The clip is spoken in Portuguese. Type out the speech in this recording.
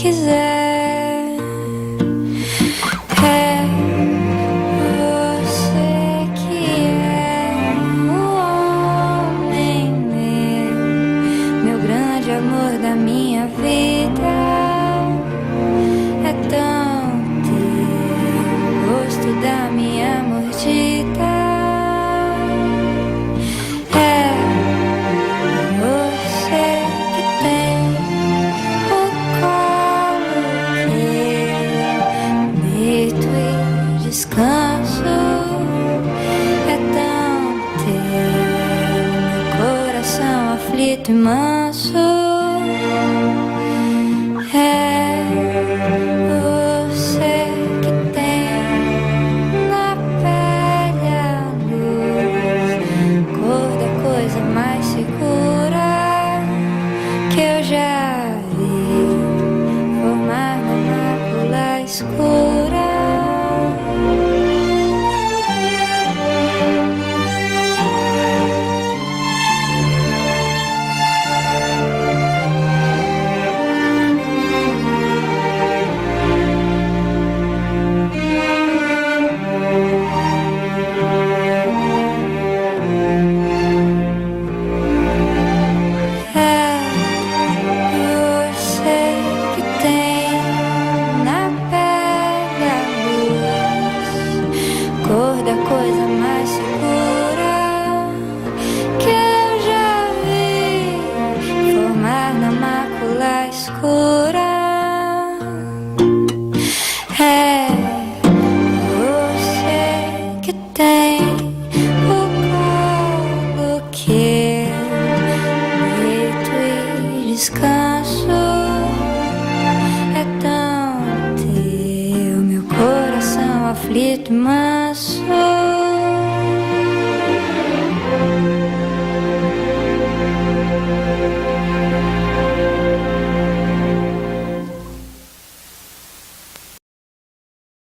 quiser. É você que é o homem meu grande amor da minha vida. É tão teu rosto da minha mordida. É você que tem o colo que deito e descanso. É tão teu meu coração aflito e manso. É você que tem na pele a luz, cor da coisa mais segura que eu já vi formar na mácula escura. Cor da coisa mais segura que eu já vi formar na mácula escura. É você que tem o colo que eu deito e descanso. É tão teu meu coração aflito e manso.